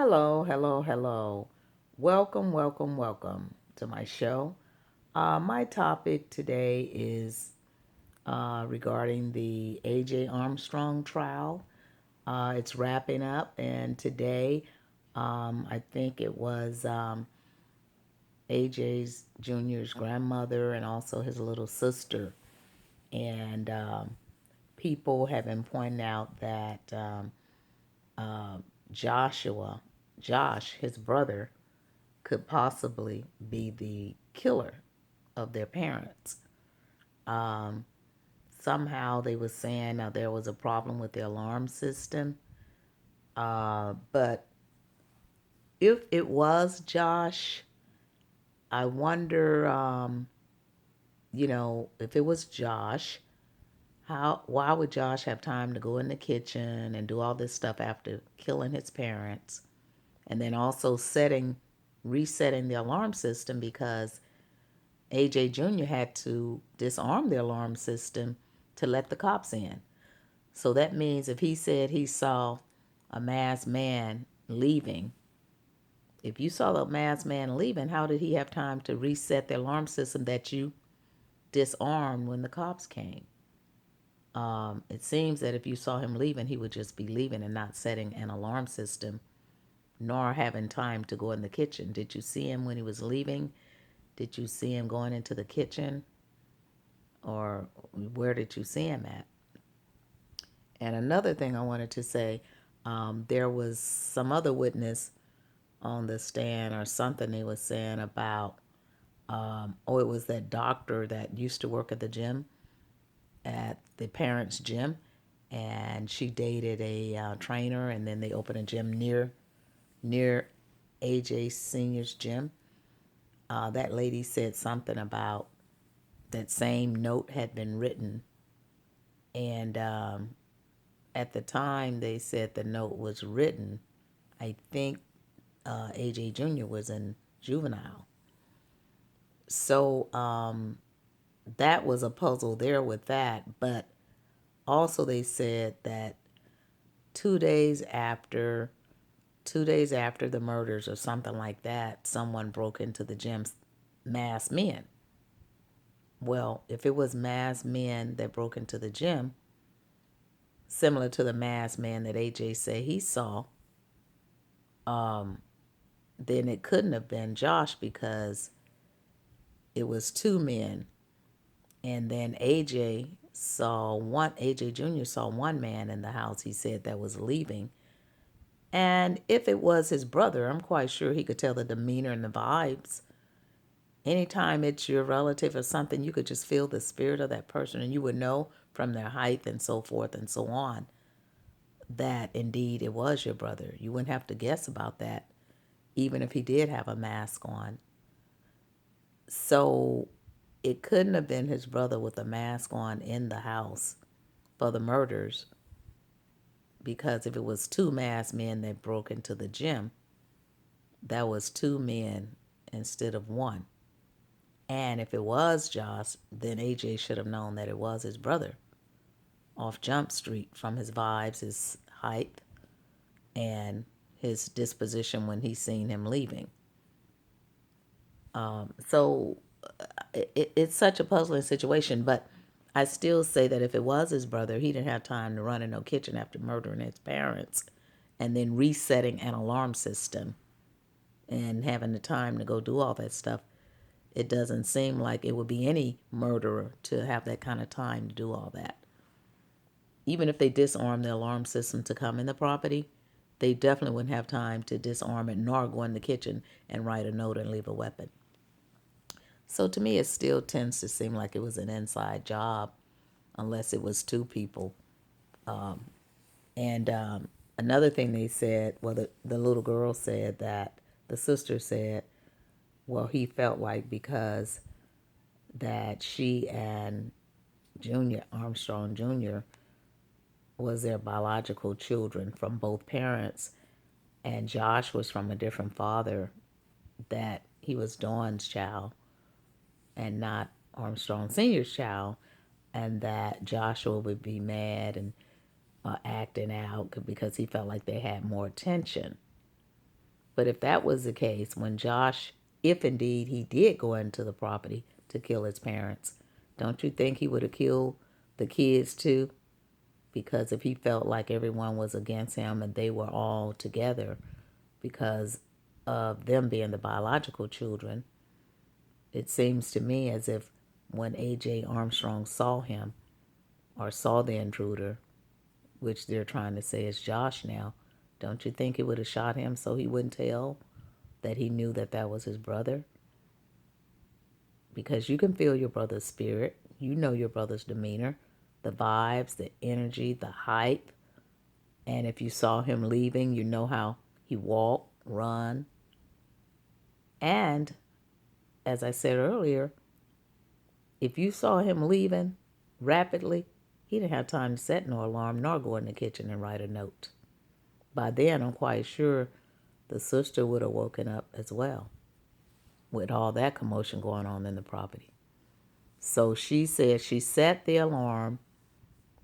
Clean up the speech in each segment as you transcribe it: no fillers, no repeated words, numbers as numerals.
Hello, hello, hello. Welcome, welcome, welcome to my show. My topic today is regarding the AJ Armstrong trial. It's wrapping up, and today I think it was AJ's Junior's grandmother and also his little sister. And people have been pointing out that uh, Joshua, Josh, his brother, could possibly be the killer of their parents. Um, Somehow they were saying there was a problem with the alarm system. But if it was Josh, I wonder, if it was Josh, why would Josh have time to go in the kitchen and do all this stuff after killing his parents? And then also resetting the alarm system because AJ Jr. had to disarm the alarm system to let the cops in. So that means if he said he saw a masked man leaving, if you saw the masked man leaving, how did he have time to reset the alarm system that you disarmed when the cops came? It seems that if you saw him leaving, he would just be leaving and not setting an alarm system, nor having time to go in the kitchen. Did you see him when he was leaving? Did you see him going into the kitchen? Or where did you see him at? And another thing I wanted to say, there was some other witness on the stand or something they was saying about, it was that doctor that used to work at the gym, at the parents' gym, and she dated a trainer, and then they opened a gym near AJ Senior's gym. That lady said something about that same note had been written, and at the time they said the note was written, I think AJ Jr. was in juvenile. So that was a puzzle there with that. But also they said that 2 days after 2 days after the murders or something like that, someone broke into the gym, masked men. Well, if it was masked men that broke into the gym, similar to the masked man that AJ said he saw, um, then it couldn't have been Josh because it was two men. And then AJ Jr. saw one man in the house, he said, that was leaving. And if it was his brother, I'm quite sure he could tell the demeanor and the vibes. Anytime it's your relative or something, you could just feel the spirit of that person and you would know from their height and so forth and so on that indeed it was your brother. You wouldn't have to guess about that, even if he did have a mask on. So it couldn't have been his brother with a mask on in the house for the murders, because if it was two masked men that broke into the gym, that was two men instead of one. And if it was Josh, then AJ should have known that it was his brother off Jump Street from his vibes, his height, and his disposition when he seen him leaving. It's such a puzzling situation, but I still say that if it was his brother, he didn't have time to run in no kitchen after murdering his parents and then resetting an alarm system and having the time to go do all that stuff. It doesn't seem like it would be any murderer to have that kind of time to do all that. Even if they disarm the alarm system to come in the property, they definitely wouldn't have time to disarm it nor go in the kitchen and write a note and leave a weapon. So to me, it still tends to seem like it was an inside job, unless it was two people. And another thing they said, well, the little girl said that the sister said, well, he felt like because that she and Junior Armstrong Jr. was their biological children from both parents, and Josh was from a different father, that he was Dawn's child and not Armstrong Sr.'s child, and that Joshua would be mad and acting out because he felt like they had more attention. But if that was the case, when Josh, if indeed he did go into the property to kill his parents, don't you think he would have killed the kids too? Because if he felt like everyone was against him and they were all together because of them being the biological children, it seems to me as if when A.J. Armstrong saw him or saw the intruder, which they're trying to say is Josh now, don't you think he would have shot him so he wouldn't tell that he knew that that was his brother? Because you can feel your brother's spirit. You know your brother's demeanor, the vibes, the energy, the hype. And if you saw him leaving, you know how he walked, run. And as I said earlier, if you saw him leaving rapidly, he didn't have time to set no alarm nor go in the kitchen and write a note. By then, I'm quite sure the sister would have woken up as well with all that commotion going on in the property. So she said she set the alarm,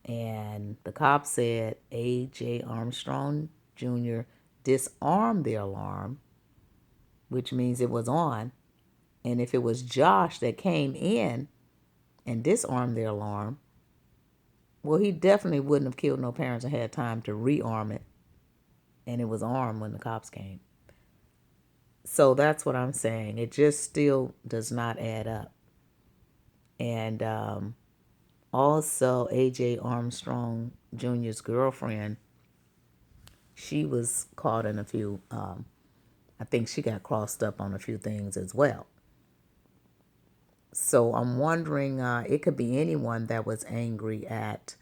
and the cop said A.J. Armstrong Jr. disarmed the alarm, which means it was on. And if it was Josh that came in and disarmed the alarm, well, he definitely wouldn't have killed no parents and had time to rearm it. And it was armed when the cops came. So that's what I'm saying. It just still does not add up. And also, A.J. Armstrong Jr.'s girlfriend, she was caught in a few, I think she got crossed up on a few things as well. So I'm wondering, it could be anyone that was angry at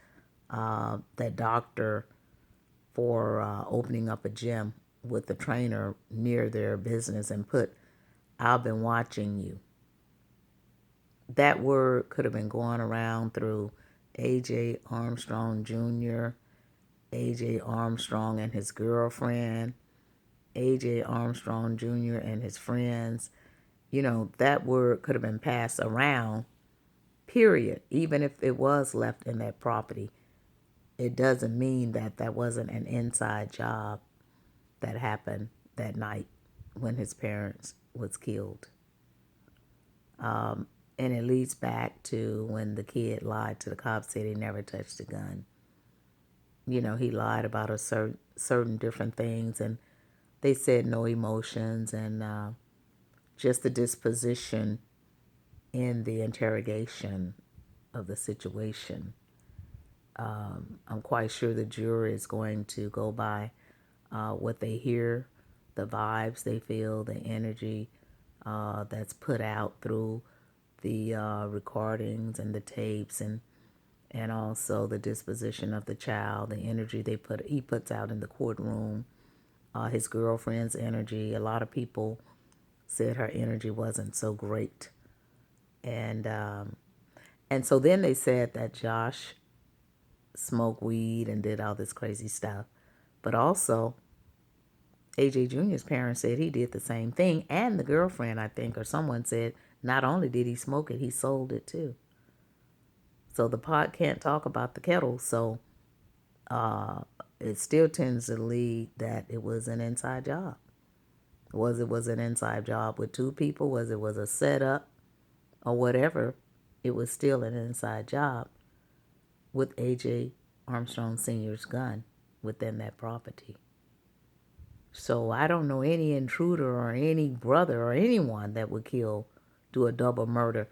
that doctor for opening up a gym with the trainer near their business and put, "I've been watching you." That word could have been going around through A.J. Armstrong Jr., A.J. Armstrong and his girlfriend, A.J. Armstrong Jr. and his friends. You know, that word could have been passed around, period. Even if it was left in that property, it doesn't mean that that wasn't an inside job that happened that night when his parents was killed. And it leads back to when the kid lied to the cops, said he never touched a gun. You know, he lied about a certain different things, and they said no emotions, and just the disposition in the interrogation of the situation. I'm quite sure the jury is going to go by what they hear, the vibes they feel, the energy that's put out through the recordings and the tapes, and also the disposition of the child, the energy he puts out in the courtroom, his girlfriend's energy. A lot of people said her energy wasn't so great, and so then they said that Josh smoked weed and did all this crazy stuff, but also AJ Jr.'s parents said he did the same thing, and the girlfriend, I think, or someone said not only did he smoke it, he sold it too. So the pot can't talk about the kettle, so it still tends to lead that it was an inside job. Was it an inside job with two people? Was it a setup or whatever? It was still an inside job with A.J. Armstrong Sr.'s gun within that property. So I don't know any intruder or any brother or anyone that would do a double murder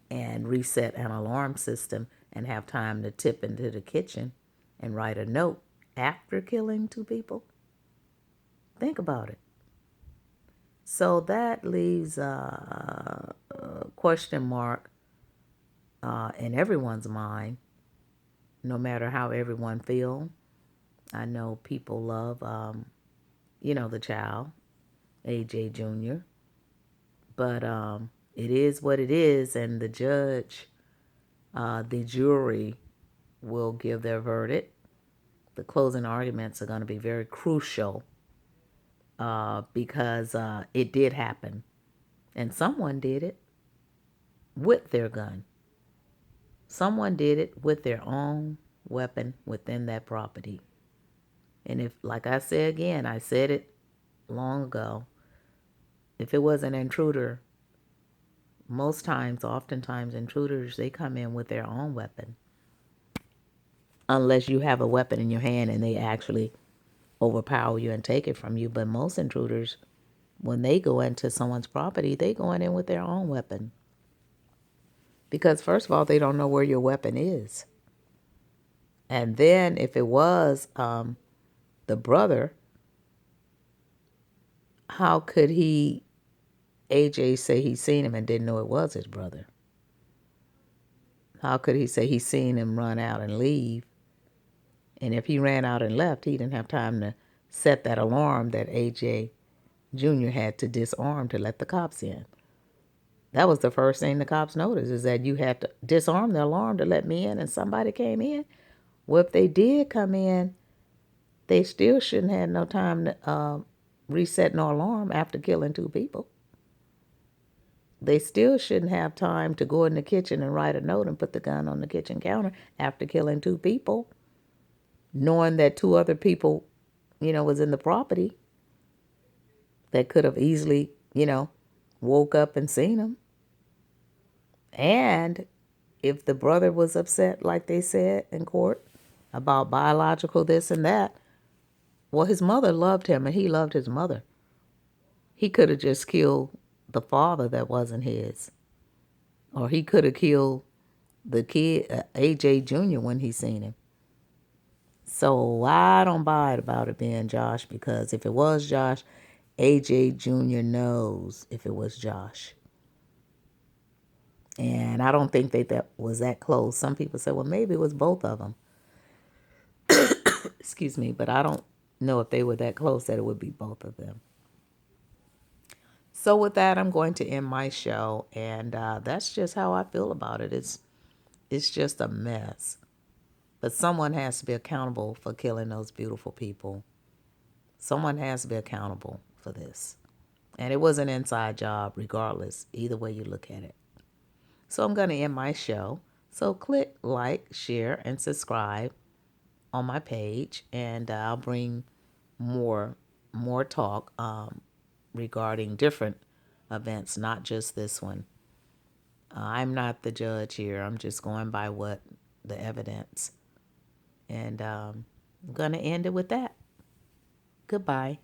and reset an alarm system and have time to tip into the kitchen and write a note after killing two people. Think about it. So that leaves a question mark in everyone's mind, no matter how everyone feel. I know people love, the child, AJ Jr., but it is what it is, and the judge, the jury will give their verdict. The closing arguments are going to be very crucial because it did happen, and someone did it with their gun. Someone did it with their own weapon within that property. And if, like I said again, I said it long ago, If it was an intruder, most times, oftentimes, intruders, they come in with their own weapon. Unless you have a weapon in your hand and they actually overpower you and take it from you. But most intruders, when they go into someone's property, they going in with their own weapon. Because first of all, they don't know where your weapon is. And then if it was the brother, how could AJ say he seen him and didn't know it was his brother? How could he say he seen him run out and leave? And if he ran out and left, he didn't have time to set that alarm that AJ Jr. had to disarm to let the cops in. That was the first thing the cops noticed, is that you had to disarm the alarm to let me in, and somebody came in. Well, if they did come in, they still shouldn't have no time to reset no alarm after killing 2 people. They still shouldn't have time to go in the kitchen and write a note and put the gun on the kitchen counter after killing 2 people, knowing that 2 other people, was in the property that could have easily, woke up and seen them. And if the brother was upset, like they said in court, about biological this and that, well, his mother loved him and he loved his mother. He could have just killed the father that wasn't his. Or he could have killed the kid, AJ Jr., when he seen him. So I don't buy it about it being Josh, because if it was Josh, AJ Jr. knows if it was Josh. And I don't think that was that close. Some people say, well, maybe it was both of them. Excuse me, but I don't know if they were that close that it would be both of them. So with that, I'm going to end my show, and that's just how I feel about it. It's just a mess. But someone has to be accountable for killing those beautiful people. Someone has to be accountable for this. And it was an inside job, regardless, either way you look at it. So I'm going to end my show. So click like, share, and subscribe on my page, and I'll bring more talk regarding different events, not just this one. I'm not the judge here. I'm just going by what the evidence. And I'm going to end it with that. Goodbye.